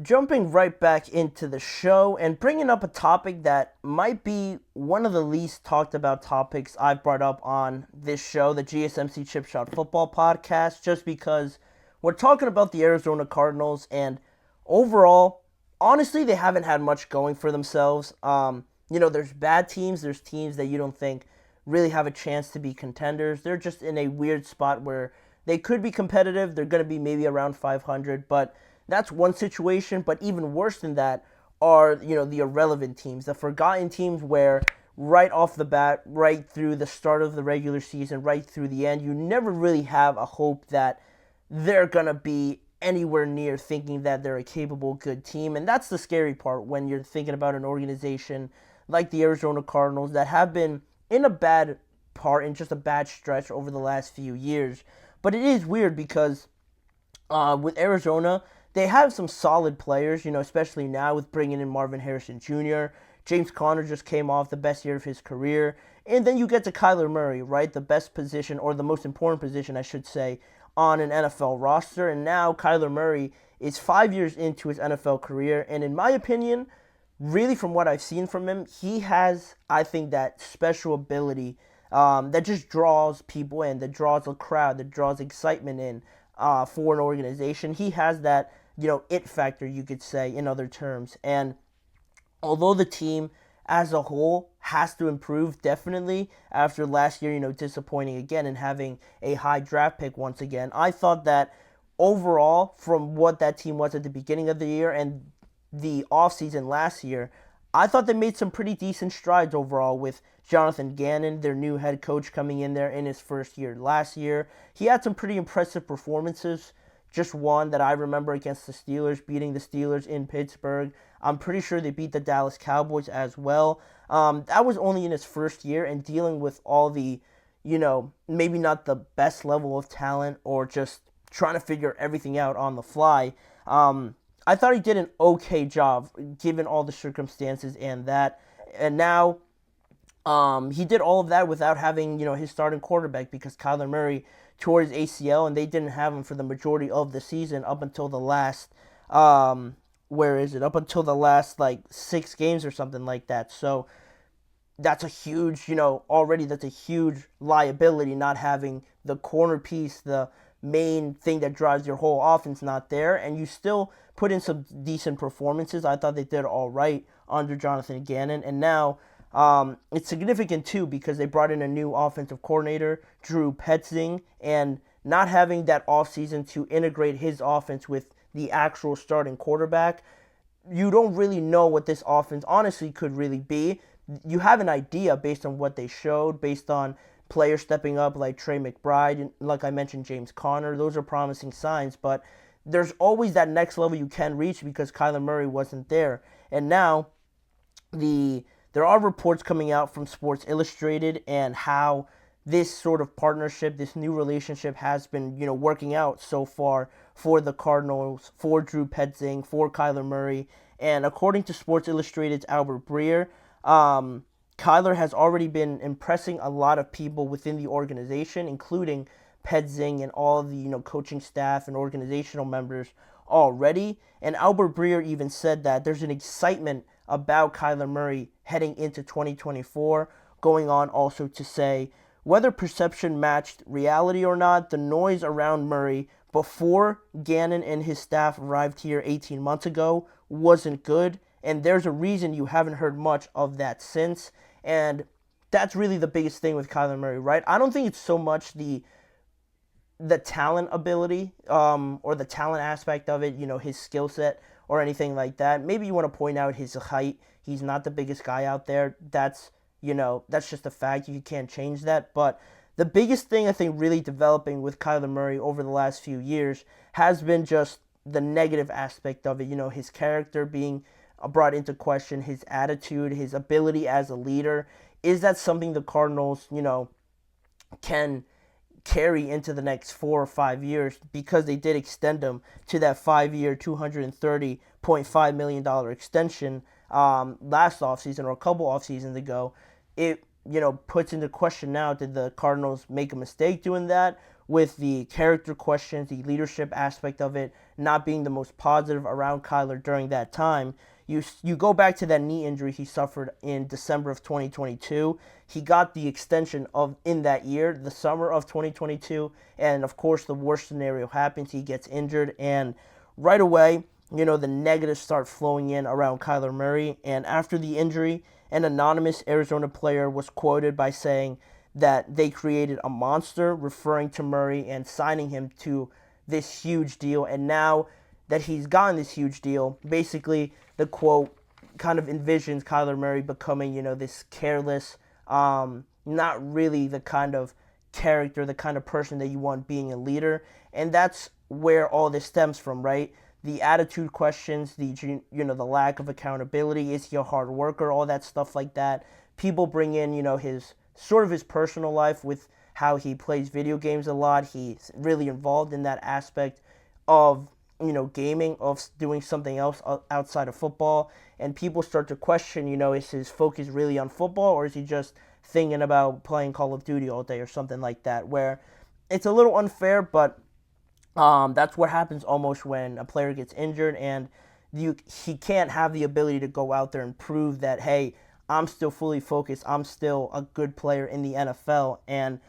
Jumping right back into the show and bringing up a topic that might be one of the least talked about topics I've brought up on this show, the GSMC Chip Shot Football Podcast, just because we're talking about the Arizona Cardinals and overall, honestly, they haven't had much going for themselves. There's bad teams, there's teams that you don't think really have a chance to be contenders. They're just in a weird spot where they could be competitive. They're going to be maybe around 500, but that's one situation, but even worse than that are, the irrelevant teams, the forgotten teams where right off the bat, right through the start of the regular season, right through the end, you never really have a hope that they're going to be anywhere near thinking that they're a capable, good team. And that's the scary part when you're thinking about an organization like the Arizona Cardinals that have been in a bad part, in just a bad stretch over the last few years. But it is weird because with Arizona, they have some solid players, especially now with bringing in Marvin Harrison Jr. James Conner just came off the best year of his career. And then you get to Kyler Murray, right? The best position, or the most important position, I should say, on an NFL roster. And now Kyler Murray is 5 years into his NFL career. And in my opinion, really from what I've seen from him, he has, I think, that special ability that just draws people in, that draws a crowd, that draws excitement in for an organization. He has that, it factor, you could say, in other terms. And although the team as a whole has to improve definitely after last year, disappointing again and having a high draft pick once again, I thought that overall, from what that team was at the beginning of the year and the offseason last year, I thought they made some pretty decent strides overall with Jonathan Gannon, their new head coach, coming in there in his first year last year. He had some pretty impressive performances. Just one that I remember against the Steelers, beating the Steelers in Pittsburgh. I'm pretty sure they beat the Dallas Cowboys as well. That was only in his first year, and dealing with all the, maybe not the best level of talent or just trying to figure everything out on the fly. I thought he did an okay job given all the circumstances and that. And now he did all of that without having, his starting quarterback because Kyler Murray tore his ACL and they didn't have him for the majority of the season up until the last, up until the last, 6 games or something like that. So that's a huge, already that's a huge liability not having the corner piece, the main thing that drives your whole offense not there. And you still put in some decent performances. I thought they did all right under Jonathan Gannon. And now it's significant too because they brought in a new offensive coordinator, Drew Petzing, and not having that offseason to integrate his offense with the actual starting quarterback, you don't really know what this offense honestly could really be. You have an idea based on what they showed, based on players stepping up like Trey McBride, and like I mentioned, James Conner. Those are promising signs, but there's always that next level you can reach because Kyler Murray wasn't there. And now there are reports coming out from Sports Illustrated and how this sort of partnership, this new relationship has been, working out so far for the Cardinals, for Drew Petzing, for Kyler Murray. And according to Sports Illustrated's Albert Breer, Kyler has already been impressing a lot of people within the organization, including Petzing and all of the, coaching staff and organizational members already. And Albert Breer even said that there's an excitement about Kyler Murray heading into 2024, going on also to say, whether perception matched reality or not, the noise around Murray before Gannon and his staff arrived here 18 months ago wasn't good, and there's a reason you haven't heard much of that since, and that's really the biggest thing with Kyler Murray, right? I don't think it's so much the talent ability or the talent aspect of it, his skill set or anything like that. Maybe you want to point out his height. He's not the biggest guy out there. That's just a fact. You can't change that. But the biggest thing I think really developing with Kyler Murray over the last few years has been just the negative aspect of it. His character being brought into question, his attitude, his ability as a leader. Is that something the Cardinals, can carry into the next 4 or 5 years because they did extend him to that 5-year, $230.5 million extension last offseason or a couple off seasons ago. It puts into question now, did the Cardinals make a mistake doing that? with the character questions, the leadership aspect of it not being the most positive around Kyler during that time. You go back to that knee injury he suffered in December of 2022. He got the extension of in that year, the summer of 2022, and of course the worst scenario happens. He gets injured, and right away, the negatives start flowing in around Kyler Murray. And after the injury, an anonymous Arizona player was quoted by saying that they created a monster, referring to Murray and signing him to this huge deal. And now that he's gotten this huge deal, basically the quote kind of envisions Kyler Murray becoming, this careless, not really the kind of character, the kind of person that you want being a leader. And that's where all this stems from, right? The attitude questions, the lack of accountability, is he a hard worker, all that stuff like that. People bring in, his personal life with how he plays video games a lot. He's really involved in that aspect of, gaming, of doing something else outside of football. And people start to question, is his focus really on football, or is he just thinking about playing Call of Duty all day or something like that, where it's a little unfair, but that's what happens almost when a player gets injured, and he can't have the ability to go out there and prove that, hey, I'm still fully focused, I'm still a good player in the NFL. And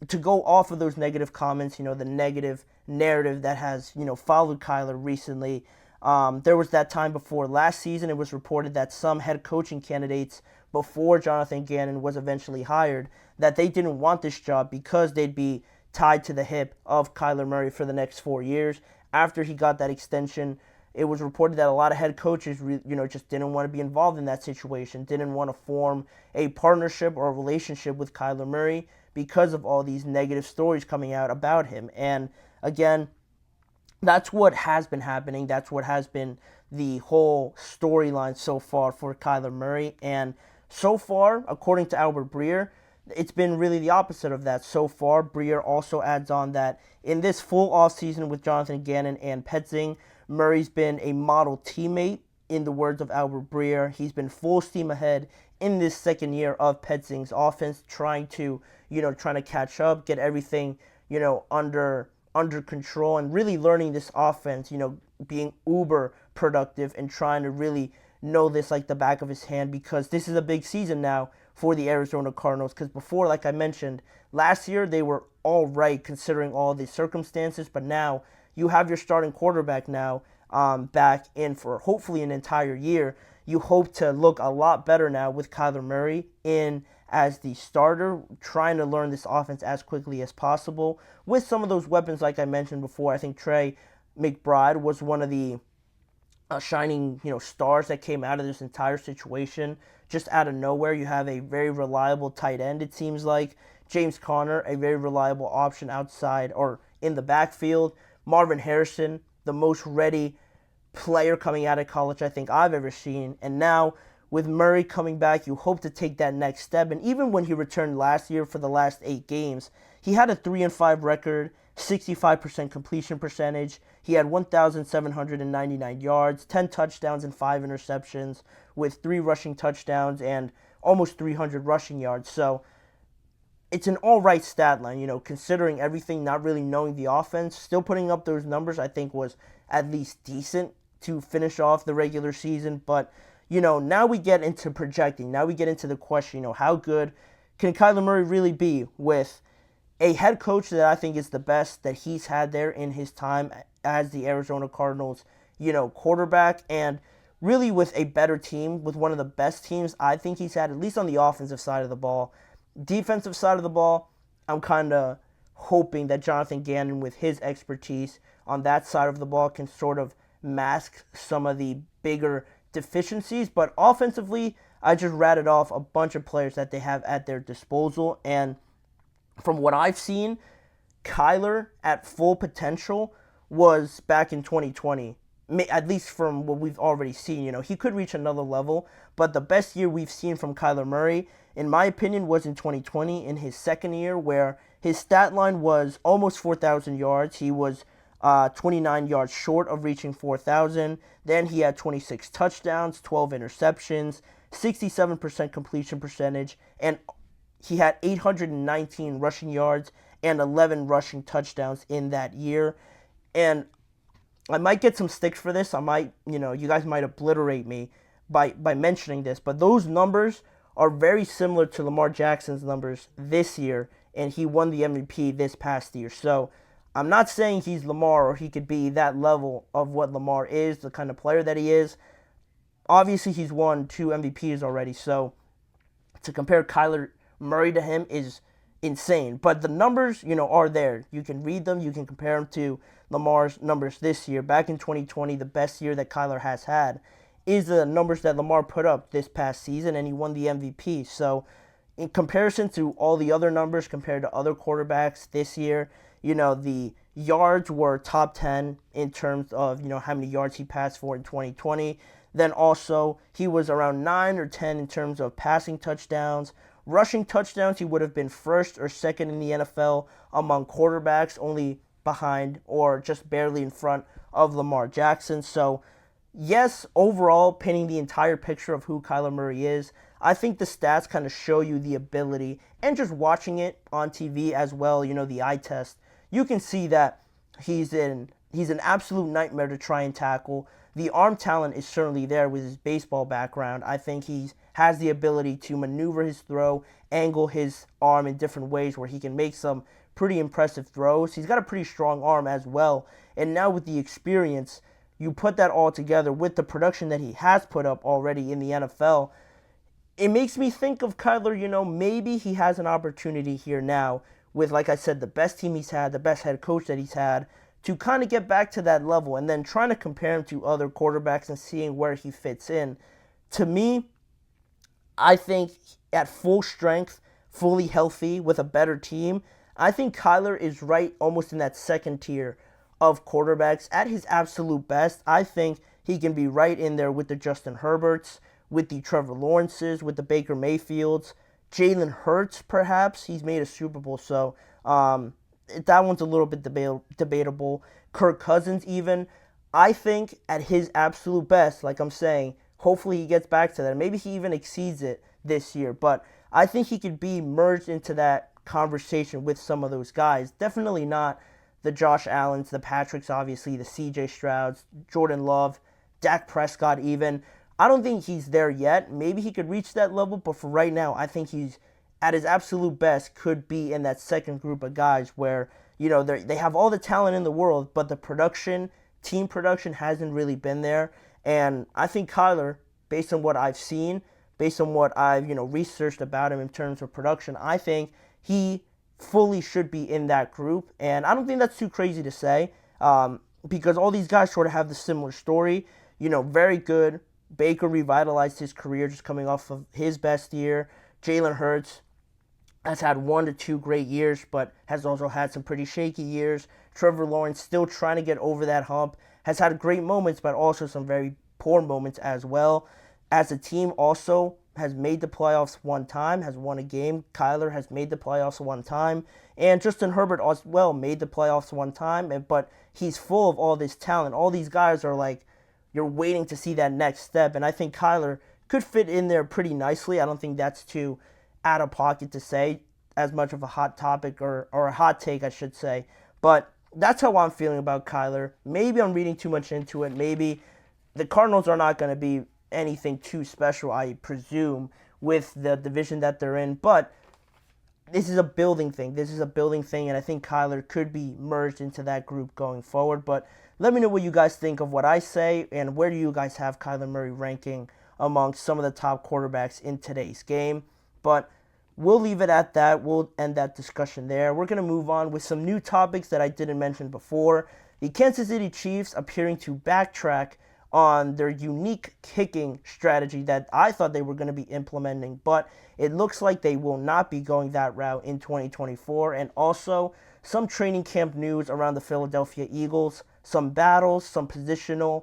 to go off of those negative comments, the negative narrative that has, followed Kyler recently, there was that time before last season, it was reported that some head coaching candidates before Jonathan Gannon was eventually hired, that they didn't want this job because they'd be tied to the hip of Kyler Murray for the next 4 years. After he got that extension, it was reported that a lot of head coaches, just didn't want to be involved in that situation, didn't want to form a partnership or a relationship with Kyler Murray because of all these negative stories coming out about him. And again, that's what has been happening. That's what has been the whole storyline so far for Kyler Murray. And so far, according to Albert Breer, it's been really the opposite of that so far. Breer also adds on that in this full offseason with Jonathan Gannon and Petzing, Murray's been a model teammate. In the words of Albert Breer, he's been full steam ahead in this second year of Petzing's offense, trying to catch up, get everything, under control, and really learning this offense, being uber productive and trying to really know this like the back of his hand, because this is a big season now for the Arizona Cardinals. Because before, like I mentioned, last year they were all right considering all the circumstances, but now you have your starting quarterback now back in for hopefully an entire year. You hope to look a lot better now with Kyler Murray in as the starter, trying to learn this offense as quickly as possible with some of those weapons like I mentioned before. I think Trey McBride was one of the shining stars that came out of this entire situation. Just out of nowhere, you have a very reliable tight end, it seems like. James Conner, a very reliable option outside or in the backfield. Marvin Harrison, the most ready player coming out of college I think I've ever seen. And now with Murray coming back, you hope to take that next step. And even when he returned last year for the last 8 games, he had a 3-5 record, 65% completion percentage. He had 1,799 yards, 10 touchdowns and 5 interceptions, with 3 rushing touchdowns and almost 300 rushing yards. So it's an all-right stat line, considering everything, not really knowing the offense. Still putting up those numbers, I think, was at least decent to finish off the regular season. But, now we get into projecting. Now we get into the question, how good can Kyler Murray really be with a head coach that I think is the best that he's had there in his time as the Arizona Cardinals, quarterback, and really with a better team, with one of the best teams I think he's had, at least on the offensive side of the ball. Defensive side of the ball, I'm kind of hoping that Jonathan Gannon, with his expertise on that side of the ball, can sort of mask some of the bigger deficiencies. But offensively, I just ratted off a bunch of players that they have at their disposal. And from what I've seen, Kyler at full potential was back in 2020. At least from what we've already seen, he could reach another level. But the best year we've seen from Kyler Murray, in my opinion, was in 2020, in his second year, where his stat line was almost 4,000 yards. He was 29 yards short of reaching 4,000. Then he had 26 touchdowns, 12 interceptions, 67% completion percentage, and he had 819 rushing yards and 11 rushing touchdowns in that year. And I might get some sticks for this. I might, you guys might obliterate me by mentioning this, but those numbers are very similar to Lamar Jackson's numbers this year, and he won the MVP this past year. So I'm not saying he's Lamar or he could be that level of what Lamar is, the kind of player that he is. Obviously, he's won 2 MVPs already, so to compare Kyler Murray to him is insane. But the numbers, are there. You can read them. You can compare them to Lamar's numbers this year. Back in 2020, the best year that Kyler has had is the numbers that Lamar put up this past season, and he won the MVP. So in comparison to all the other numbers compared to other quarterbacks this year, the yards were top 10 in terms of, how many yards he passed for in 2020. Then also, he was around 9 or 10 in terms of passing touchdowns. Rushing touchdowns, he would have been first or second in the NFL among quarterbacks, only behind or just barely in front of Lamar Jackson. So, yes, overall, painting the entire picture of who Kyler Murray is, I think the stats kind of show you the ability, and just watching it on TV as well, the eye test, you can see that he's an absolute nightmare to try and tackle. The arm talent is certainly there with his baseball background. I think he has the ability to maneuver his throw, angle his arm in different ways where he can make some pretty impressive throws. He's got a pretty strong arm as well. And now with the experience, you put that all together with the production that he has put up already in the NFL, it makes me think of Kyler, maybe he has an opportunity here now with, like I said, the best team he's had, the best head coach that he's had, to kind of get back to that level, and then trying to compare him to other quarterbacks and seeing where he fits in. To me, I think at full strength, fully healthy, with a better team, I think Kyler is right almost in that second tier of quarterbacks. At his absolute best, I think he can be right in there with the Justin Herberts, with the Trevor Lawrences, with the Baker Mayfields, Jalen Hurts perhaps. He's made a Super Bowl, so that one's a little bit debatable. Kirk Cousins even. I think at his absolute best, like I'm saying, hopefully he gets back to that. Maybe he even exceeds it this year. But I think he could be merged into that conversation with some of those guys. Definitely not the Josh Allens, the Patricks, obviously, the CJ Strouds, Jordan Love, Dak Prescott even. I don't think he's there yet. Maybe he could reach that level, but for right now, I think he's at his absolute best could be in that second group of guys where, they have all the talent in the world, but the production, team production hasn't really been there. And I think Kyler, based on what I've seen, based on what I've, researched about him in terms of production, I think he fully should be in that group. And I don't think that's too crazy to say, because all these guys sort of have the similar story. Very good. Baker revitalized his career just coming off of his best year. Jalen Hurts has had 1 to 2 great years, but has also had some pretty shaky years. Trevor Lawrence still trying to get over that hump. Has had great moments, but also some very poor moments as well. As a team also has made the playoffs one time, has won a game. Kyler has made the playoffs one time. And Justin Herbert as well made the playoffs one time, but he's full of all this talent. All these guys are like, you're waiting to see that next step, and I think Kyler could fit in there pretty nicely. I don't think that's too out of pocket to say, as much of a hot topic or a hot take, I should say. But that's how I'm feeling about Kyler. Maybe I'm reading too much into it. Maybe the Cardinals are not going to be anything too special, I presume, with the division that they're in. But this is a building thing. And I think Kyler could be merged into that group going forward. But let me know what you guys think of what I say, and where do you guys have Kyler Murray ranking among some of the top quarterbacks in today's game. But we'll leave it at that. We'll end that discussion there. We're going to move on with some new topics that I didn't mention before. The Kansas City Chiefs appearing to backtrack on their unique kicking strategy that I thought they were going to be implementing, but it looks like they will not be going that route in 2024. And also some training camp news around the Philadelphia Eagles, some battles, some positional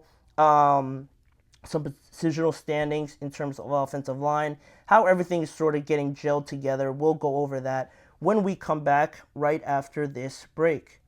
standings in terms of offensive line, how everything is sort of getting gelled together. We'll go over that when we come back right after this break.